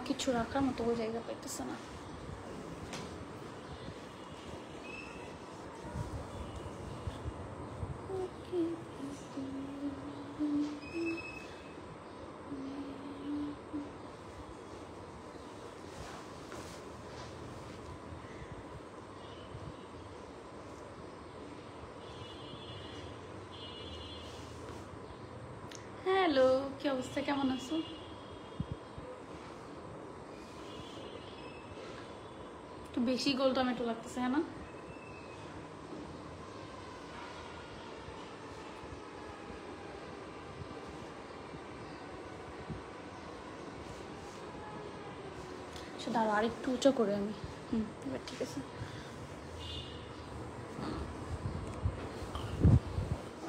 কিছু রাখার মতো জায়গা পাইতেছে না। হ্যালো, কি অবস্থা, কেমন আছো? একটু বেশি গোল টমেটো লাগতেছে, হ্যাঁ না? দাঁড়ো আর একটু উঁচু করে আমি। এবার ঠিক আছে,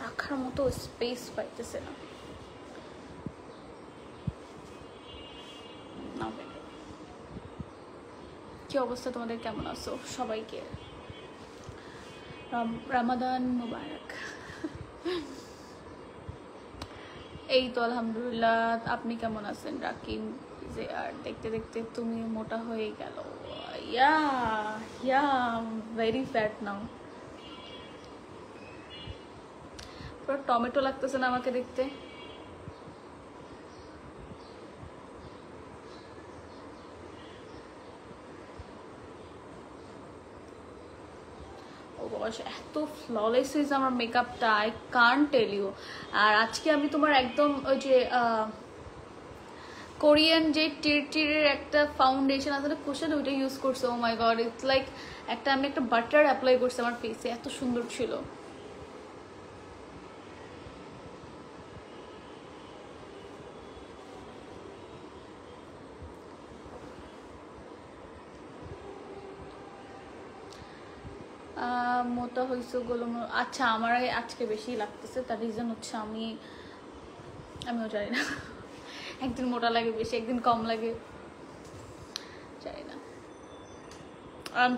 রাখার মতো স্পেস পাইতেছে না। কি অবস্থা তোমাদের, কেমন আছো? সবাইকে রমাদান মুবারক। এই তো আলহামদুলিল্লাহ, আপনি কেমন আছেন রাকিম? যে আর দেখতে দেখতে তুমি মোটা হয়ে গেল। ইয়া ইয়া ভেরি ফ্যাট নাও। পুরো টমেটো লাগতেছে না আমাকে দেখতে? এত ফ্ললেস হয়েছে আমার মেকআপটা, আই কান্ট টেল ইউ। আর আজকে আমি তোমার একদম ওই যে কোরিয়ান যে টিরের একটা ফাউন্ডেশন আছে না, কুশন, ওইটা ইউজ করছে। ও মাই গড, ইটস লাইক আমি একটা বাটার অ্যাপ্লাই করছি আমার ফেসে, এত সুন্দর ছিল। মোটা হয়েছে গুলো, আচ্ছা আমার আজকে বেশি লাগতেছে, তার রিজন হচ্ছে আমিও জানি না। একদিন মোটা লাগে বেশি, একদিন কম লাগে, জানি না।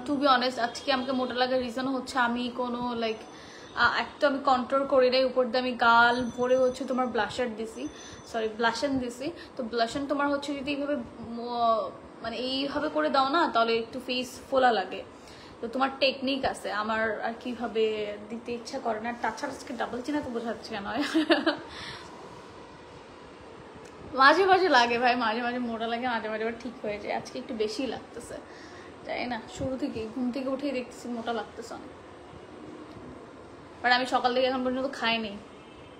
টু বি অনেস্ট, আজকে আমাকে মোটা লাগার রিজন হচ্ছে আমি কোনো লাইক একটা আমি কন্ট্রোল করি নাই, উপর দিয়ে আমি গাল ভরে হচ্ছে তোমার ব্লাশার দিছি, সরি ব্লাশন দিছি। তো ব্লাশন তোমার হচ্ছে যদি এইভাবে মানে এইভাবে করে দাও না, তাহলে একটু ফেস ফোলা লাগে। তো তোমার টেকনিক আছে, আমার আর কিভাবে দিতে ইচ্ছা করে না। তাছাড়া আজকে ডাবল চিনা তো বোঝাচ্ছে কেন। মাঝে মাঝে লাগে ভাই, মাঝে মাঝে মোটা লাগে, মাঝে মাঝে আবার ঠিক হয়ে যায়। আজকে একটু বেশি লাগতেছে, জানি না, শুরু থেকে ঘুম থেকে উঠেই দেখতেছি মোটা লাগতেছে অনেক। বাট আমি সকাল থেকে এখন পর্যন্ত খাইনি,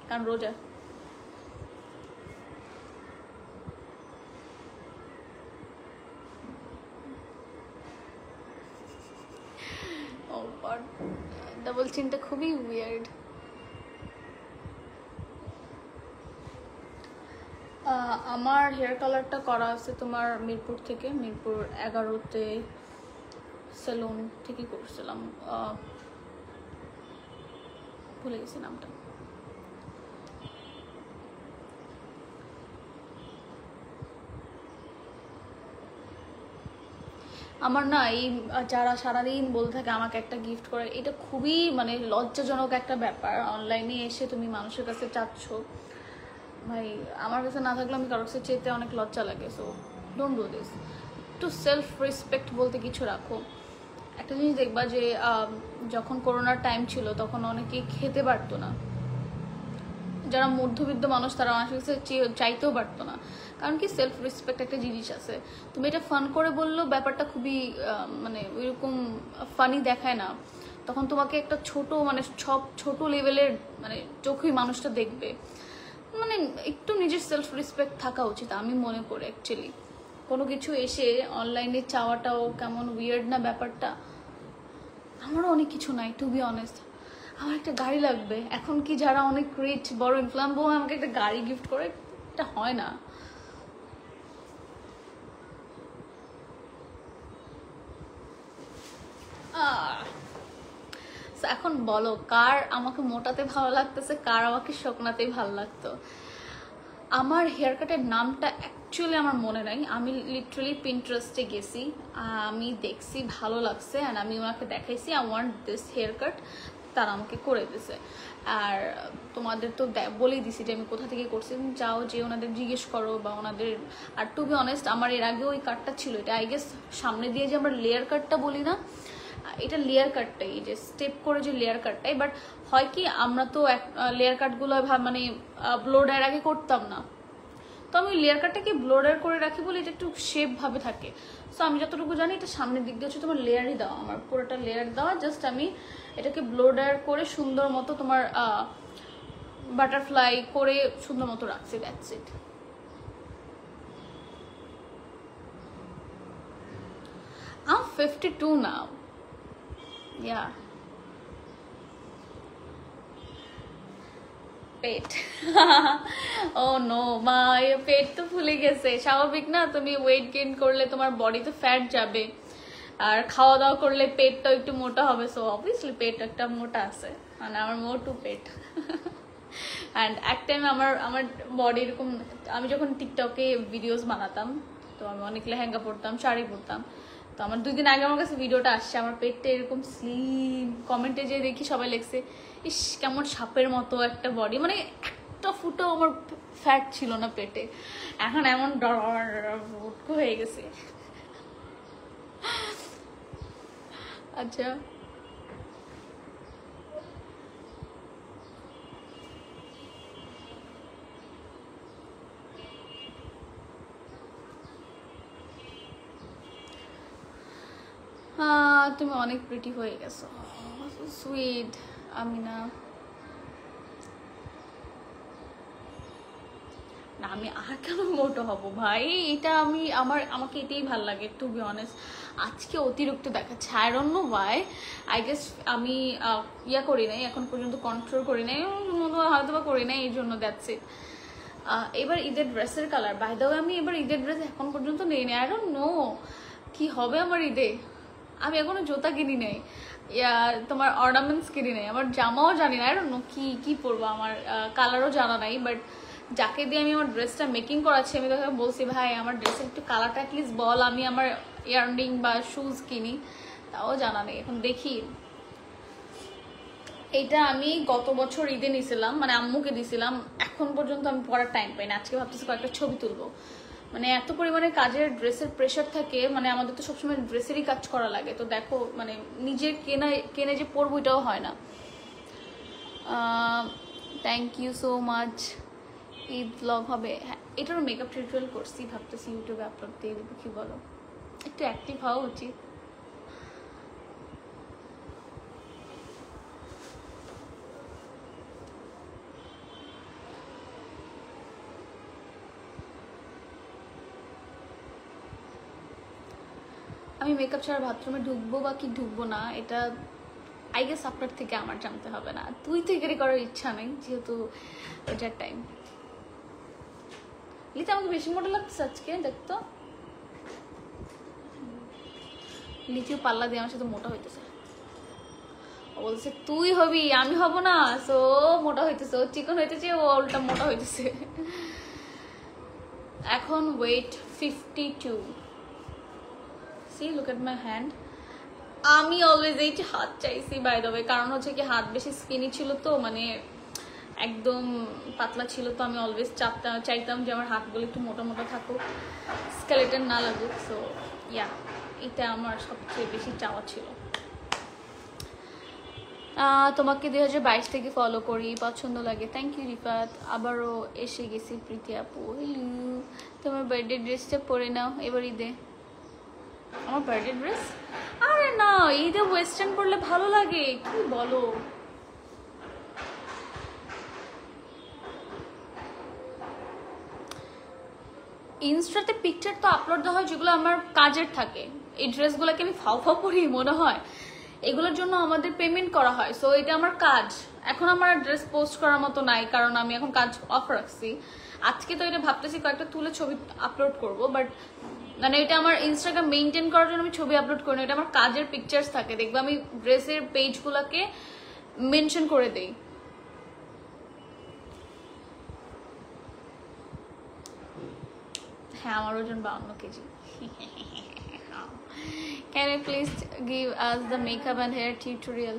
কারণ রোজা। ও গড, ডাবল চিনটা খুবই উইয়ার্ড। আমার হেয়ার কালারটা করা আছে তোমার মিরপুর থেকে, মিরপুর 11-তে সেলুন থেকে করছিলাম, ভুলে গেছি নামটা। আমার না এই যারা সারাদিন বলতে থাকে আমাকে একটা গিফট করে, এটা খুবই মানে লজ্জাজনক একটা ব্যাপার। অনলাইনে এসে তুমি মানুষের কাছে চাচ্ছ, ভাই আমার কাছে না থাকলে আমি কারোর কাছে চেতে অনেক লজ্জা লাগে। So don't do this. একটু সেলফ রেসপেক্ট বলতে কিছু রাখো। একটা জিনিস দেখবা যে যখন করোনার টাইম ছিল তখন অনেকেই খেতে পারতো না, যারা মধ্যবিত্ত মানুষ তারা আমার কাছে চাইতেও পারতো না। কারণ কি, সেলফ রেসপেক্ট একটা জিনিস আছে। তুমি এটা ফান করে বললেও ব্যাপারটা খুবই মানে ওইরকম ফানি দেখায় না। তখন তোমাকে একটা ছোট মানে সব ছোট লেভেলের মানে চোখেই মানুষটা দেখবে। মানে একটু নিজের সেলফ রেসপেক্ট থাকা উচিত আমি মনে করি। অ্যাকচুয়ালি কোনো কিছু এসে অনলাইনে চাওয়াটাও কেমন উইয়ার্ড না ব্যাপারটা। আমারও অনেক কিছু নাই, টু বি অনেস্ট। আমার একটা গাড়ি লাগবে, এখন কি যারা অনেক রিচ বড় ইনফ্লুয়েন্সার বউ আমাকে একটা গাড়ি গিফট করে, এটা হয় না। এখন বলো কার আমাকে মোটাতে ভালো লাগতেছে, কার আমাকে শুকনাতেই ভালো লাগতো। আমার হেয়ার কাটের নামটা অ্যাকচুয়ালি আমার মনে নাই, আমি লিটারালি পিন্টারেস্টে গেছি, আমি দেখছি ভালো লাগছে অ্যান্ড আমি ওনাকে দেখাইছি I want this hair cut. তারা আমাকে করে দিছে। আর তোমাদের তো বলেই দিছি যে আমি কোথা থেকে করছি, যাও যে ওনাদের জিজ্ঞেস করো বা ওনাদের। আর টু বি অনেস্ট আমার এর আগে ওই কাটটা ছিল, এটা আই গেস সামনে দিয়ে যে আমরা লেয়ার কাটটা বলি না, এটা লেয়ার কাটটাই, এই যে স্টেপ করে যে লেয়ার কাটটাই। বাট হয় কি আমরা তো লেয়ার কাটগুলো মানে ব্লো ড্রাইয়ের আগে করতাম না, তো আমি লেয়ার কাটটাকে ব্লো ড্রাই করে রাখি বলে এটা একটু শেপ ভাবে থাকে। সো আমি যতটুকু জানি এটা সামনের দিক দিয়ে হচ্ছে তোমার লেয়ারই দেওয়া, আমার পুরোটা লেয়ার দেওয়া, জাস্ট আমি এটাকে ব্লো ড্রাই করে সুন্দর মতো তোমার বাটারফ্লাই করে সুন্দর মতো রাখছি, that's it. I'm 52 now. Yeah. পেট ও নো মা, পেট তো ফুলে গেছে, স্বাভাবিক না? তুমি ওয়েট গেইন করলে তোমার বডিতে ফ্যাট যাবে, আর খাওয়া দাওয়া করলে পেটটা একটু মোটা হবে, সো অবভিয়াসলি পেট একটা মোটা আছে, মানে আমার মোটু পেট। অ্যান্ড এক টাইম আমার বডি এরকম, আমি যখন টিকটকে ভিডিওস বানাতাম তো আমি অনেক লেহেঙ্গা পরতাম, শাড়ি পরতাম, তো আমার 2 দিন আগে আমার কাছে ভিডিওটা আসছে, আমার পেটটা এরকম স্লিম, কমেন্টে যে দেখি সবাই লেখছে ইস কেমন সাপের মতো একটা বডি, মানে একটা ফুটো আমার ফ্যাট ছিল না পেটে, এখন এমন উটকো হয়ে গেছে। আচ্ছা তুমি অনেক প্রিটি হয়ে গেছো, সুইট। আমি না আমি আর কেন মোটো হব ভাই, এটা আমাকে এটাই ভাল লাগে টু বি অনেস্ট। আজকে অতিরিক্ত দেখাচ্ছে, I don't know Y, I guess আমি ইয়া করি নাই এখন পর্যন্ত, কন্ট্রোল করি নাই, হয়তো বা করি নাই, এই জন্য দ্যাটস ইট। এবার ঈদের ড্রেসের কালার, বাই দ্য ওয়ে আমি এবার ঈদের ড্রেস এখন পর্যন্ত নেই নি, আই ডোন্ট নো কি হবে আমার ঈদে। আমি এখনো জুতা কিনি নাই, তোমার অর্নামেন্টস কিনি নাই, আমার জামাও জানি না, আই ডোন্ট নো কি পরবো, আমার কালারও জানা নাই। বাট যাকে দিয়ে আমি আমার ড্রেসটা মেকিং করাচ্ছি আমি তাকে বলছি ভাই আমার ড্রেসের একটু কালারটা অ্যাটলিস্ট বল, আমি আমার ইয়াররিং বা শুজ কিনি, তাও জানা নেই। এখন দেখি, এইটা আমি গত বছর ঈদে নিয়েছিলাম, মানে আম্মুকে দিয়েছিলাম, এখন পর্যন্ত আমি পরার টাইম পাই না। আজকে ভাবতেছি কয়েকটা ছবি তুলবো, মানে এত পরিমাণে কাজের ড্রেসের প্রেশার থাকে, মানে আমাদের তো সবসময় ড্রেসেরই কাজ করা লাগে, তো দেখো মানে নিজের কেনে যে পরবো এটাও হয় না। Thank you so much. Eid blog হবে, হ্যাঁ এটারও মেকআপ টিউটোরিয়াল করছি, ভাবতেছি ইউটিউবে আপলোড দিয়ে দেবো, কি বলো? একটু অ্যাক্টিভ হওয়া উচিত। আমি মেকআপ ছাড়া বাথরুমে ঢুকবো বা কি ঢুকবো না, এটা আই গেস আপনার থেকে আমার জানতে হবে না, তুই তো এখানে করার ইচ্ছা নেই যেহেতু এটার টাইম। লিতে আমাকে বেশি মোটা লাগছে আজকে, দেখতো লিচিও পাল্লা দিয়ে আমার সাথে মোটা হইতেছে, ও বলছে তুই হবি আমি হব না, সো মোটা হইতেছে, ও চিকন হইতেছে, ও উল্টা মোটা হইতেছে। এখন weight 52। See look at my hand. আমি অলওয়েজ এই হাত চাইছি বাই দ্য ওয়ে, কারণ হচ্ছে কি হাত বেশি স্কিনি ছিল তো, মানে একদম পাতলা ছিল, তো আমি অলওয়েজ চাইতাম যে আমার হাতগুলো একটু মোটা মোটা থাকুক, স্কেলেটন না লাগুক, সো ইয়া এটা আমার সবচেয়ে বেশি চাওয়া ছিল। তোমাকে 2022 থেকে ফলো করি, পছন্দ লাগে, থ্যাংক ইউ রিফাত। আবারও এসে গেছি প্রীতি আপু, হ্যালো। তোমার বার্থডে ড্রেসটা পরে নাও এবার ঈদে। আমার বার্থডে ড্রেস, আরে না ঈদে ওয়েস্টার্ন পরলে ভালো লাগে, কি বলো? ইনস্টাতে পিকচার তো আপলোড দেওয়া হয় যেগুলো আমার কাজের থাকে, এই ড্রেসগুলোকে আমি ফাও পরি মনে হয়, এগুলোর জন্য আমাদের পেমেন্ট করা হয়, সো এটা আমার কাজ। এখন আমার ড্রেস পোস্ট করার মতো নাই, কারণ আমি এখন কাজ অফ রাখছি। আজকে তো এটা ভাবতেছি কয়েকটা তুলে ছবি আপলোড করব, বাট মানে এটা আমার ইনস্টাগ্রাম মেনটেন করার জন্য আমি ছবি আপলোড করি না, এটা আমার কাজের পিকচার্স থাকে, দেখবে আমি ড্রেসের পেজগুলোকে মেনশন করে দেই। হ্যাঁ আমার ওজন 52 KG. Can you please give us the makeup and hair tutorial?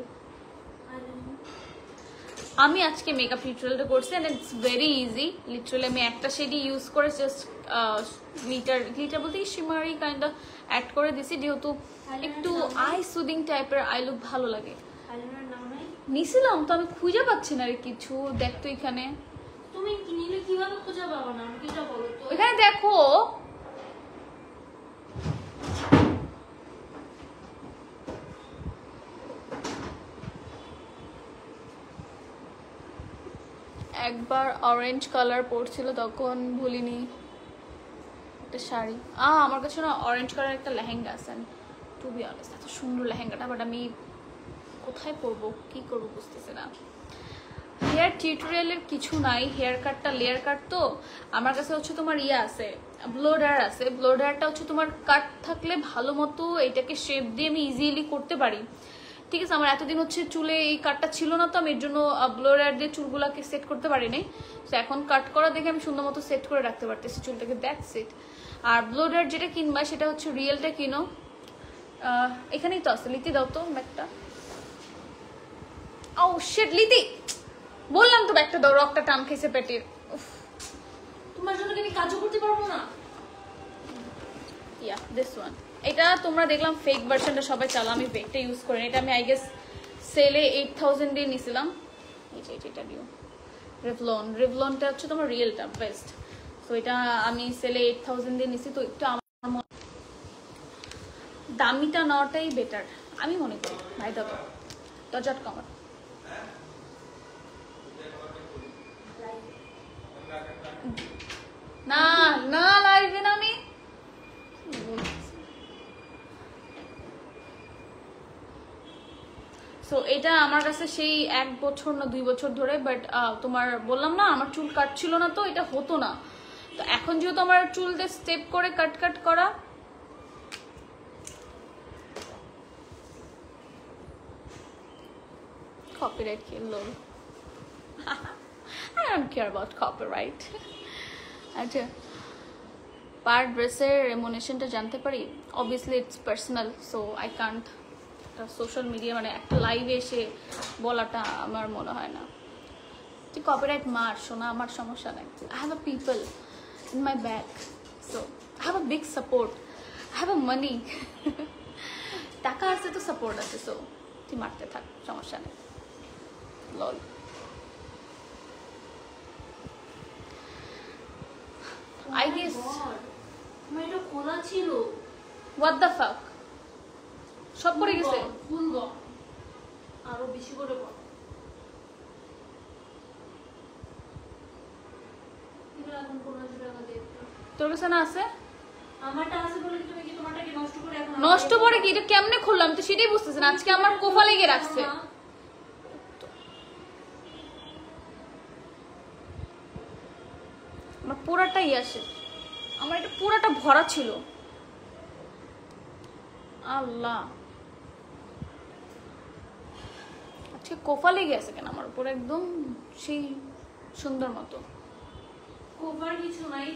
আমি আজকে মেকআপ টিউটোরিয়ালটা করছি and it's very easy. Literally আমি একটা শেডই ইউজ করে জাস্ট গ্লিটার বলতে শিমারি কাইন্ড অফ অ্যাড করে দিছি, যেহেতু একটু আই সুদিং টাইপের আই লুক ভালো লাগে। নিছিলাম তো, আমি খুঁজে পাচ্ছি না রে কিছু। দেখ তো এখানে, তুমি নিলে কিভাবে খুঁজে পাবো না, এটা বলো তো। এখানে দেখো, একবার অরেঞ্জ কালার পরছিল তখন ভুলিনি একটা শাড়ি। আমার কাছে না অরেঞ্জ কালার একটা লেহেঙ্গা আছে, টু বি অনেস্ট এত সুন্দর লেহেঙ্গাটা, বাট আমি কোথায় পরবো কি করবো বুঝতেছি না। হেয়ার টিউটোরিয়ালের কিছু নাই, হেয়ার কাটটা লেয়ার কাট তো আমার কাছে হচ্ছে তোমার ইয়ে আছে, ব্লো ড্রায়ার আছে। ব্লো ড্রায়ারটা হচ্ছে তোমার কাট থাকলে ভালো মতো এটাকে শেপ দিয়ে আমি ইজিলি করতে পারি, ঠিক আছে। আমার এতদিন হচ্ছে চুলে এই কাটটা ছিল না, তো আমি এর জন্য ব্লো ড্রায়ার দিয়ে চুলগুলাকে সেট করতে পারিনি। তো এখন কাট করা দেখে আমি সুন্দর মতো সেট করে রাখতে পারতেছি চুলটাকে, দ্যাটস ইট। আর ব্লো ড্রায়ার যেটা কিনবা সেটা হচ্ছে রিয়েলটা কিনো, এখানেই তো আছে। লিতি দাও তো ব্যাগটা। ও শিট লিতি, বললাম তো ব্যাগটা দাও, রকটা টান খেয়েছে পেটের। তোমার জন্য কি আমি কাজও করতে পারবো না? ইয়া দিস ওয়ান, এটা তোমরা দেখলাম ফেক ভার্সনটা সবাই চালা, আমি ফেকটা ইউজ করি। এটা আমি আই গেস সেলে 8000 দিয়ে নিছিলাম। এটা দিও রেভলনটা হচ্ছে তোমার রিয়েলটা বেস্ট। তো এটা আমি সেলে 8000 দিয়ে নিছি, তো একটু আমার দামিটা নেওয়াটাই বেটার আমি মনে করি। ভাই দাও দরজাট কমার, না না লাইভে না আমি সো এটা আমার কাছে সেই 1 বছর না 2 বছর ধরে, বাট তোমার বললাম না আমার চুল কাটছিল না, তো এটা হতো না। তো এখন যেহেতু আমার চুল দিয়ে স্টেপ করে কাট করা, কপিরাইট খেললো। I don't care about copyright. আচ্ছা, পার ড্রেসের রেমুনেশনটা জানতে পারি? Obviously it's personal, so I can't social media মানে একটা লাইভে এসে বলাটা আমার মনে হয় না। তুই কপিরাইট মার শোনা, আমার সমস্যা নাই। I have a people in my back, so I have a big support, I have a money. টাকা আছে তো সাপোর্ট আছে, সো তুই মারতে থাক, সমস্যা নেই। লল I guess এটা খোলা ছিল। what the fuck, সব পড়ে গেছে। ফুল গ আরো বেশি করে বল। এটা এখন 1500 টাকা দিয়ে। তোর কাছে না আছে? আমারটা আছে বলে তুমি কি তোমারটাকে নষ্ট করে এখন নষ্ট করে কি, এটা কেমনে খুললাম তো সেটাই বুঝতেছ না। আজকে আমার কোফা লেগে রাখছে। আমার পুরাটাই আসে, আমার এটা পুরাটা ভরা ছিল। আল্লাহ, আজকে কোফা লেগে আছে কেন আমার উপর, একদম সেই সুন্দর মতো। কোভার কিছু নাই।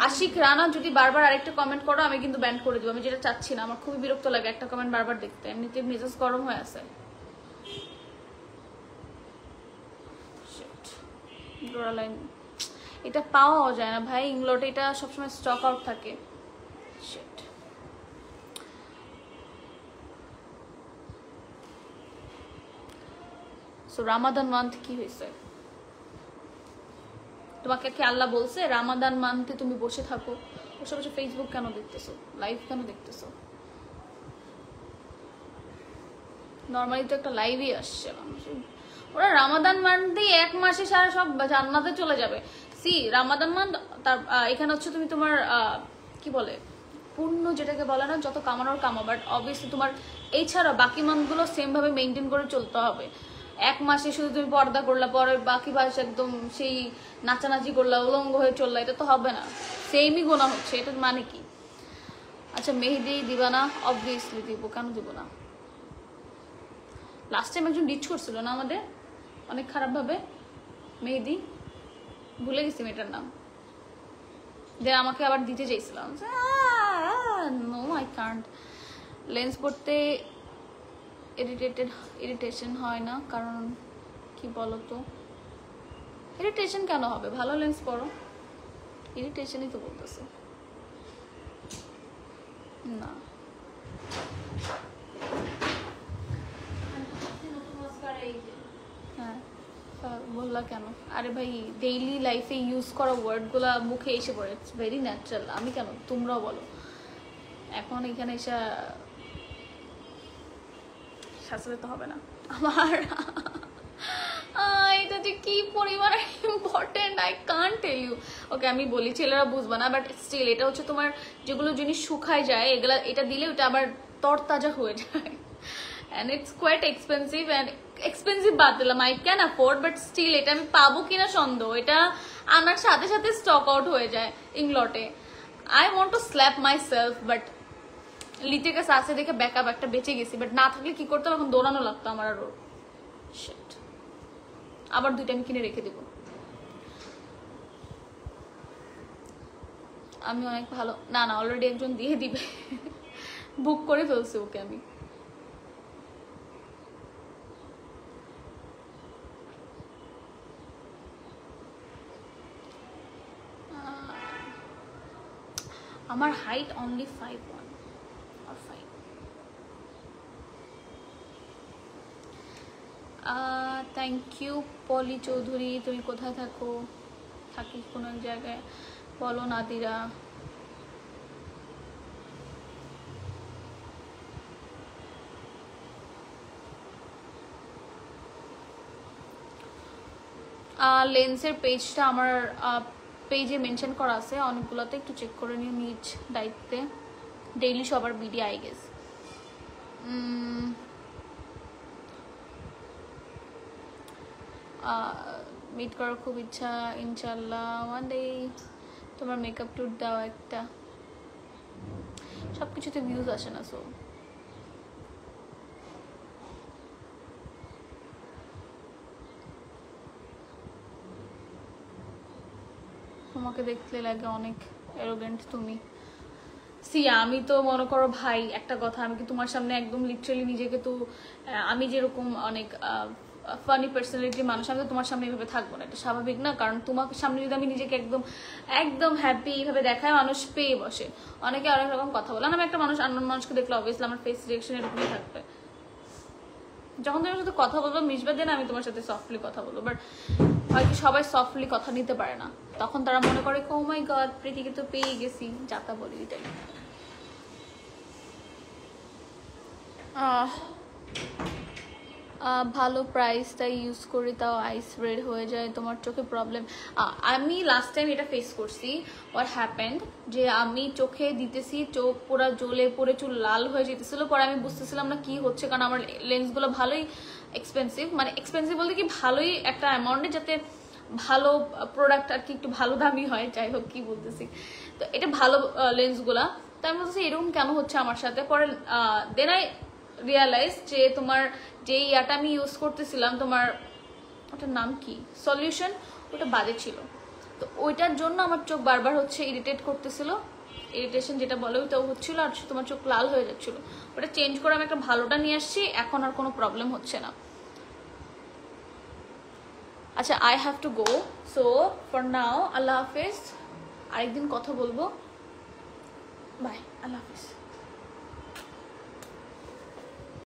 আশিক রানা যদি বারবার আরেকটা কমেন্ট করো আমি কিন্তু ব্যান করে দেবো, আমি যেটা চাচ্ছি না। আমার খুবই বিরক্ত লাগে একটা কমেন্ট বারবার দেখতে, এমনিতে মেজাজ গরম হয়ে আছে। লাইন এটা পাওয়াও যায় না ভাই, ইংলটে এটা সবসময় স্টক আউট থাকে। শিট, সো রামাদান মান্থ কি হয়েছে? তোমাকে কি আল্লাহ বলছে রামাদান মান্থে তুমি বসে থাকো? বসে বসে ফেসবুক কেন দেখতেছো, লাইভ কেন দেখতেছো? নর্মালি তো একটা লাইভই আসছে মানুষ, ওরা রামাদান মান্থেই 1 মাসে সারা সব জান্নাতে চলে যাবে। সি রামাদান মান্থ, তার এখানে হচ্ছে তুমি তোমার কি বলে পূর্ণ যেটাকে বলে না, যত কামানোর কামা, বাট অবভিয়াসলি তোমার এছাড়া বাকি মান্থগুলো সেম ভাবে মেনটেন করে চলতে হবে। 1 মাসে শুধু তুমি পর্দা করলা, পরে বাকি মাসে একদম সেই নাচানাচি করলা, উলঙ্গ হয়ে চললা, এটা তো হবে না, সেমই গোনা হচ্ছে। এটার মানে কি? আচ্ছা মেহেদি দিবা না? অবভিয়াসলি দিব, কেন দিব না? লাস্ট টাইম একজন ডিচ করছিল না আমাদের অনেক খারাপ ভাবে, মেহেদি, ভুলে গেছি মেয়েটার নাম, যে আমাকে আবার দিতে চাইছিলাম। No I can't. লেন্স পড়তে ইরিটেশন হয় না, কারণ কি কি বলো তো? ইরিটেশন কেন হবে? ভালো লেন্স পরো। ইরিটেশনই তো বলতেছে না। হ্যাঁ বললা কেন? আরে ভাই ডেইলি লাইফে ইউজ করা ওয়ার্ডগুলো মুখে এসে পড়ে, ইটস ভেরি ন্যাচারাল। আমি কেন, তোমরাও বলো। এখন এখানে এসে সাজলে তো হবে না আমার। এটা যে কি পরিমাণে important I can't tell you. Okay আমি বলি, ছেলেরা বুঝবে না, বাট স্টিল এটা হচ্ছে তোমার যেগুলো জিনিস শুকায় যায়, এগুলা এটা দিলে ওটা আবার তরতাজা হয়ে যায়। And it's quite expensive, and expensive বাদ দিলাম, I can afford, but still এটা আমি পাবো কিনা সন্দেহ। এটা আনার সাথে সাথে স্টক আউট হয়ে যায় ইংলটে। I want to slap my self, but লিটের কাছে আসে দেখে ব্যাকআপ একটা বেঁচে গেছি, বাট না থাকলে কি করতাম, এখন দৌড়ানো লাগতো আমার আরো। শিট, আবার দুইটা আমি কিনে রেখে দেব। আমি অনেক ভালো না, না অলরেডি একজন দিয়ে দিবে, বুক করে ফেলছি ওকে আমি। আমার height only 5'1" or 5। Thank you Poli Chowdhury. তুমি কোথায় থাকো? থাকি কোনো এক জায়গায়, বলো নাদিরা। লেন্সের পেজটা আমার পেজে মেনশন করা আছে অনেকগুলোতে, একটু চেক করে নিও নিজ দায়িত্বে। ডেইলি সবার ভিডিও আই গেস। মিট করার খুব ইচ্ছা, ইনশাল্লাহ ওয়ান ডে। তোমার মেকআপ টুট দাও একটা। সব কিছুতে ভিউজ আসে না, সো তোমাকে দেখতে লাগে অনেক অ্যারোগেন্ট তুমি। সি আমি তো মনে করো ভাই একটা কথা, আমি কি তোমার সামনে একদম লিটারালি নিজেকে তো আমি যেরকম অনেক ফানি পার্সোনালিটির মানুষ, আমি তো তোমার সামনে এইভাবে থাকবো না, এটা স্বাভাবিক না। কারণ তোমার সামনে যদি আমি নিজেকে একদম একদম হ্যাপি এইভাবে দেখায়, মানুষ পেয়ে বসে, অনেকে অনেক রকম কথা বলে। আমি একটা মানুষ আননোন মানুষকে দেখলে অবভিয়াসলি আমার ফেস রিয়েকশন এরকমই থাকবে। যখন তুমি আমার সাথে কথা বলবো মিশবে দেন, আমি তোমার সাথে সফটলি কথা বলবো, বাট হয়তো সবাই সফটলি কথা নিতে পারে না, তখন তারা মনে করে ও মাই গড প্রীতিকে তো পেয়ে গেছি, যাতা বলি এটাই। ভালো প্রাইসটা ইউজ করি, তাও আইস রেড হয়ে যায়। তোমার চোখে প্রবলেম? আমি লাস্ট টাইম এটা ফেস করছি। হোয়াট হ্যাপেন্ড, যে আমি চোখে দিতেছি, চোখ পুরো জ্বলে পড়ে চুল লাল হয়ে যেতেছিল, পরে আমি বুঝতেছিলাম না কি হচ্ছে, কারণ আমার লেন্সগুলো ভালোই এক্সপেন্সিভ, মানে এক্সপেন্সিভ বলতে কি ভালোই একটা অ্যামাউন্টে, যাতে ভালো প্রোডাক্ট আর কি একটু ভালো দামি হয়, যাই হোক কি বলতেছি। তো এটা ভালো লেন্সগুলা, তো আমি বলতেছি এরকম কেন হচ্ছে আমার সাথে। পরে দেন আই রিয়ালাইজ যে তোমার যে ইয়াটা আমি ইউজ করতেছিলাম, তোমার ওটার নাম কি, সলিউশন, ওটা বাজে ছিল। তো ওইটার জন্য আমার চোখ বারবার হচ্ছে ইরিটেট করতেছিল, ইরিটেশন যেটা বলে ওইটাও হচ্ছিল, আর তোমার চোখ লাল হয়ে যাচ্ছিল। ওটা চেঞ্জ করে আমি একটা ভালোটা নিয়ে আসছি, এখন আর কোনো প্রবলেম হচ্ছে না। আচ্ছা I have to go, so for now আল্লাহ হাফিজ, আরেকদিন কথা বলবো, বাই, আল্লাহ হাফিজ।